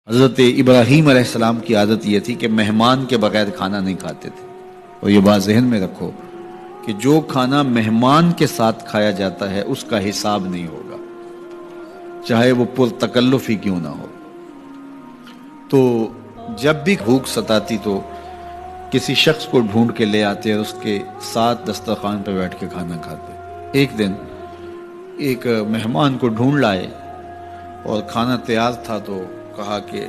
حضرت ابراہیم علیہ السلام کی عادت یہ تھی کہ مہمان کے بغیر کھانا نہیں کھاتے تھے. اور یہ بات ذہن میں رکھو کہ جو کھانا مہمان کے ساتھ کھایا جاتا ہے اس کا حساب نہیں ہوگا، چاہے وہ پرتکلف ہی کیوں نہ ہو. تو جب بھی بھوک ستاتی تو کسی شخص کو ڈھونڈ کے لے آتے اور اس کے ساتھ دسترخوان پہ بیٹھ کے کھانا کھاتے. ایک دن ایک مہمان کو ڈھونڈ لائے اور کھانا تیار تھا تو کہا کہ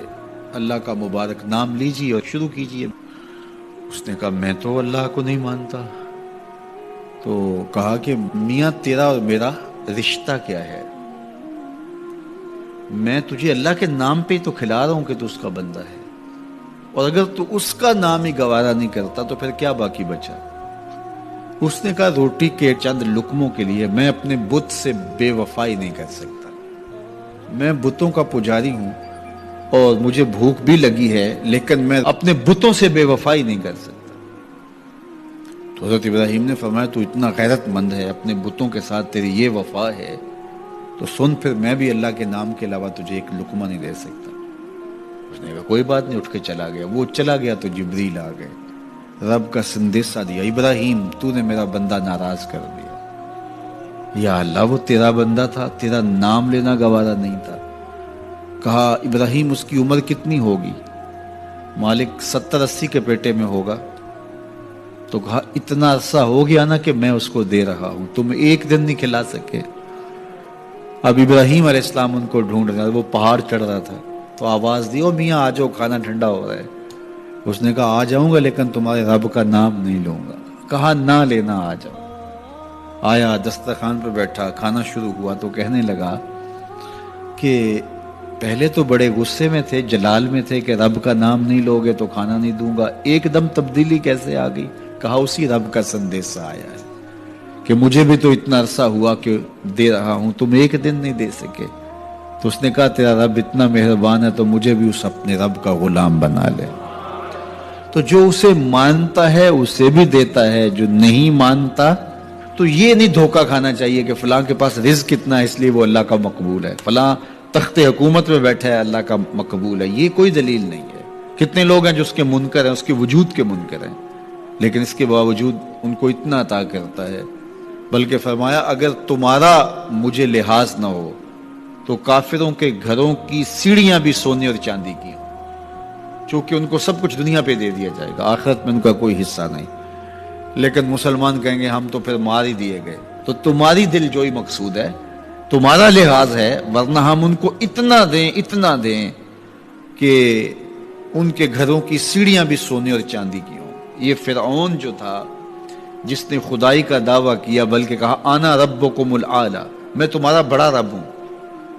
اللہ کا مبارک نام لیجیے اور شروع کیجیے. اس نے کہا میں تو اللہ کو نہیں مانتا. تو کہا کہ میاں تیرا اور میرا رشتہ کیا ہے؟ میں تجھے اللہ کے نام پہ تو کھلا رہا ہوں کہ تو اس کا بندہ ہے، اور اگر تو اس کا نام ہی گوارا نہیں کرتا تو پھر کیا باقی بچا؟ اس نے کہا روٹی کے چند لقموں کے لیے میں اپنے بت سے بے وفائی نہیں کر سکتا. میں بتوں کا پجاری ہوں اور مجھے بھوک بھی لگی ہے، لیکن میں اپنے بتوں سے بے وفائی نہیں کر سکتا. تو حضرت ابراہیم نے فرمایا تو اتنا غیرت مند ہے، اپنے بتوں کے ساتھ تیری یہ وفا ہے، تو سن پھر میں بھی اللہ کے نام کے علاوہ تجھے ایک لقمہ نہیں دے سکتا. اس نے کہا کوئی بات نہیں، اٹھ کے چلا گیا. وہ چلا گیا تو جبریل آ گئے، رب کا سندیسہ دیا، ابراہیم تو نے میرا بندہ ناراض کر دیا. یا اللہ وہ تیرا بندہ تھا، تیرا نام لینا گوارا نہیں تھا. کہا ابراہیم اس کی عمر کتنی ہوگی؟ مالک 70-80 کے پیٹے میں ہوگا. تو کہا اتنا عرصہ ہو گیا نا کہ میں اس کو دے رہا ہوں، تم ایک دن نہیں کھلا سکے. اب ابراہیم علیہ السلام ان کو ڈھونڈ رہا، وہ پہاڑ چڑھ رہا تھا تو آواز دی او میاں آ جاؤ کھانا ٹھنڈا ہو رہا ہے. اس نے کہا آ جاؤں گا لیکن تمہارے رب کا نام نہیں لوں گا. کہا نہ لینا، آ جاؤ. آیا دسترخوان پر بیٹھا، کھانا شروع ہوا تو کہنے لگا کہ پہلے تو بڑے غصے میں تھے، جلال میں تھے کہ رب کا نام نہیں لوگے تو کھانا نہیں دوں گا، ایک دم تبدیلی کیسے آ گئی؟ کہا اسی رب کا سندیسہ آیا ہے کہ مجھے بھی تو اتنا عرصہ ہوا کہ دے رہا ہوں، تم ایک دن نہیں دے سکے. تو اس نے کہا تیرا رب اتنا مہربان ہے تو مجھے بھی اس اپنے رب کا غلام بنا لے. تو جو اسے مانتا ہے اسے بھی دیتا ہے، جو نہیں مانتا تو یہ نہیں دھوکہ کھانا چاہیے کہ فلاں کے پاس رزق کتنا ہے اس لیے وہ اللہ کا مقبول ہے، فلاں تخت حکومت میں بیٹھا ہے اللہ کا مقبول ہے. یہ کوئی دلیل نہیں ہے. کتنے لوگ ہیں جو اس کے منکر ہیں، اس کے وجود کے منکر ہیں، لیکن اس کے باوجود ان کو اتنا عطا کرتا ہے. بلکہ فرمایا اگر تمہارا مجھے لحاظ نہ ہو تو کافروں کے گھروں کی سیڑھیاں بھی سونے اور چاندی کی ہوں، چونکہ ان کو سب کچھ دنیا پہ دے دیا جائے گا، آخرت میں ان کا کوئی حصہ نہیں. لیکن مسلمان کہیں گے ہم تو پھر مار ہی دیے گئے. تو تمہاری دل جوئی مقصود ہے، تمہارا لحاظ ہے، ورنہ ہم ان کو اتنا دیں کہ ان کے گھروں کی سیڑھیاں بھی سونے اور چاندی کی ہوں. یہ فرعون جو تھا جس نے خدائی کا دعویٰ کیا، بلکہ کہا آنا ربکم الاعلی، میں تمہارا بڑا رب ہوں،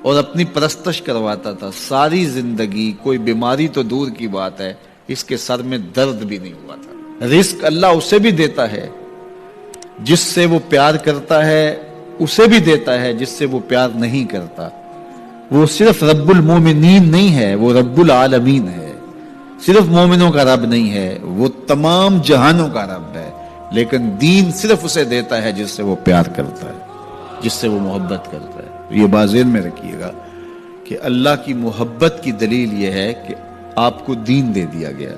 اور اپنی پرستش کرواتا تھا. ساری زندگی کوئی بیماری تو دور کی بات ہے، اس کے سر میں درد بھی نہیں ہوا تھا. رزق اللہ اسے بھی دیتا ہے جس سے وہ پیار کرتا ہے، اسے بھی دیتا ہے جس سے وہ پیار نہیں کرتا. وہ صرف رب المومنین نہیں ہے، وہ رب العالمین ہے. صرف مومنوں کا رب نہیں ہے، وہ تمام جہانوں کا رب ہے. لیکن دین صرف اسے دیتا ہے جس سے وہ پیار کرتا ہے، جس سے وہ محبت کرتا ہے. یہ بات ذہن میں رکھیے گا کہ اللہ کی محبت کی دلیل یہ ہے کہ آپ کو دین دے دیا گیا.